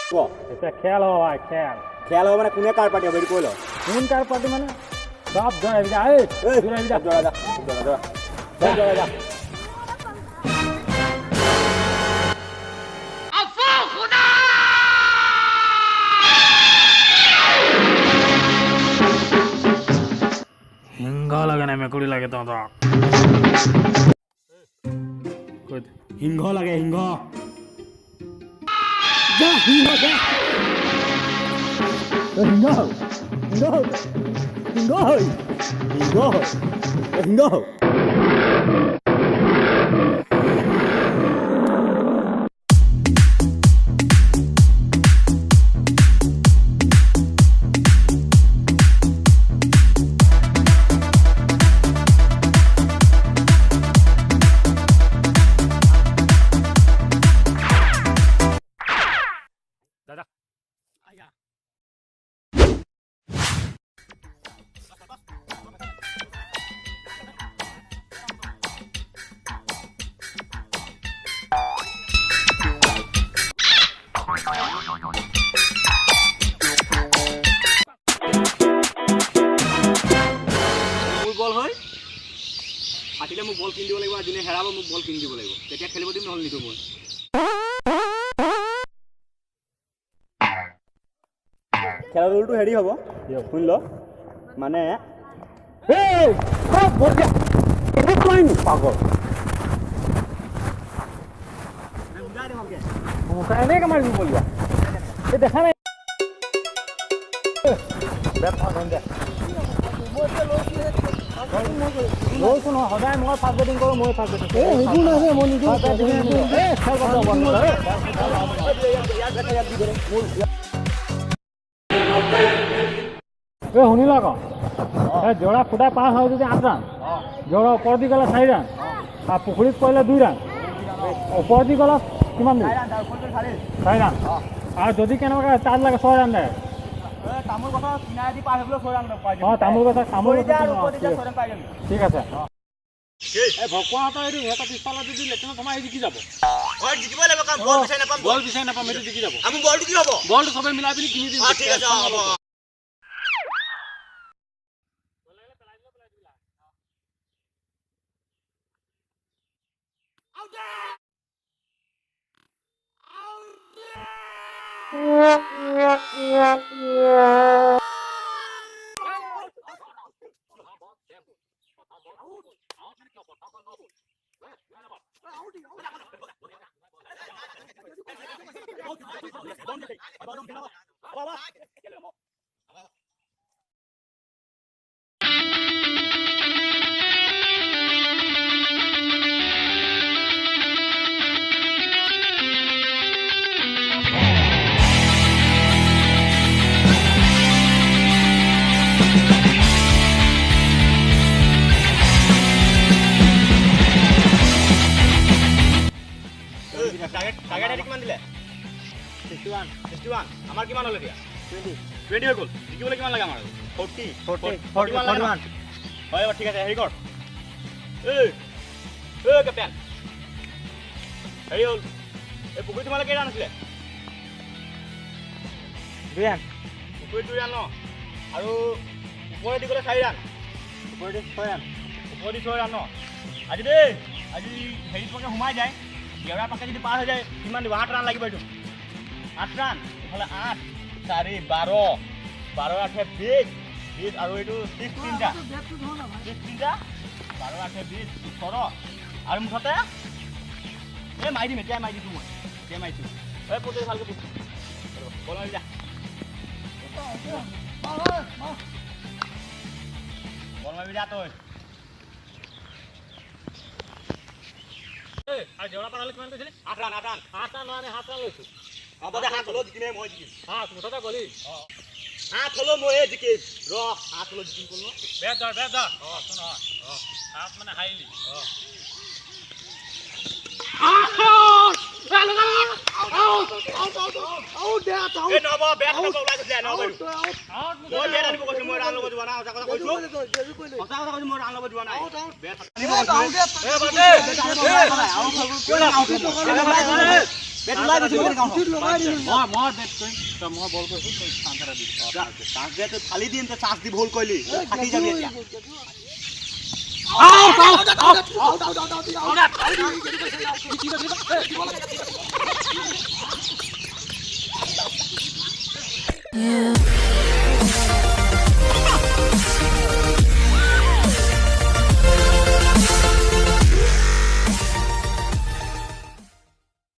এতিয়া খেল হ'ব ভাই খেল খেল হ'ব মানে কোনে কাৰ পাৰ্টি হ'ব এইটো কৈ ল কোন কাৰ পাৰ্টি মানে সব জনাই যা এই জনাই যা জৰা যা জৰা যা সিংহ লাগে না মেকুৰী লাগে তহঁতক সিংহ লাগে সিংহ যা সিংহ যা সিংহ সিংহ সিংহ সিংহ সিংহ বল হয় পাতিলে মোক বল কিনি দিব লাগিব যোনে হেৰাব মোক বল কিনি দিব লাগিব তেতিয়া খেলিব দিম নহ'লে নিদিওঁ মই খেলা ৰুলটো হেৰি হ'ব শুনি ল মানে পাগল এনেকৈ মাৰি দিব লাগিব এই দেখা নাই লৈছোঁ নহয় সদায় মই ফাৰ্ষ্ট বেটিং কৰোঁ মই ফাৰ্ষ্ট বেটিং এই শুনিল আকৌ এই জোৰা ফুটাই পাৰ হয় যদি 8 ৰান জোৰা ওপৰত দি গ'লে 4 ৰান আৰু পুখুৰীত পৰিলে 2 ৰান ওপৰত দি গ'লে কিমান দিন 4 ৰান আৰু যদি কেনেবাকৈ তাত লাগে 6 ৰান যায় তামোল গছৰ কিনাৰেদি পাৰ হ'বলৈ 6 ৰান পাই যাম তামোল গছৰ ঠিক আছে ভকুৱাহঁতৰ এইটো সিহঁতৰ পিছফালে যদি লেট্ৰিনত সোমাই জিকি যাব জিকিব লাগিব কাৰণ বল বিচাৰি নাপাম সেইটো জিকি যাব আমি বলটো কি হ'ব বলটো চবে মিলাই পিনি কিনি দিম ঠিক আছে হ'ব আমাৰ কিমান হ'ল এতিয়া 20 হৈ গ'ল জিকিবলৈ কিমান লাগে আমাৰ 41 হয় ঠিক আছে হেৰি কৰ কেপ্টেইন হেৰি হ'ল এই পুখুৰী তোমালোকে কেইটা আনিছিলে 2 ৰান পুখুৰীত 2 ৰান ন আৰু ওপৰেদি গ'লে 4 ৰান ওপৰেদি 6 ৰান ন আজি দেই আজি হেৰি তোমাকে সোমাই যায় গেৰা পাকে যদি পাৰ হৈ যায় কিমান দিব 8 ৰান লাগিব এইটো 8 ৰান ইফালে 8 4 12 12 8 20 আৰু এইটো 6 3টা 12 8 20 18 আৰু মুঠতে এই মাৰি দিম এতিয়া মাৰি দিছোঁ মই এতিয়া মাৰিছোঁ এই পটে ভালকৈ পুছ বল মাৰি যা বল মাৰি যা তই আৰু জোৰা পাৰালে কিমান কৈছিলি 8 ৰান নহয় 7 ৰান লৈছোঁ হ'ব দে 7 হ'লেও জিকিমে মই জিকিম মুঠতে গ'লি 8 হ'লেও মই জিকিম ৰ 8 হ'লেও জিকিম ক'লো বেট ধৰ শুন সাত মানে হাৰিলি বেট ওলাই গৈছে মই মই বেট কৰিম তই মই বল কৰিছোঁ তই চান্স এটা দি চান্স দে তই ফালি দিম তই চান্স দি ভুল কৰিলি থাকি যাবি এতিয়া Yeah.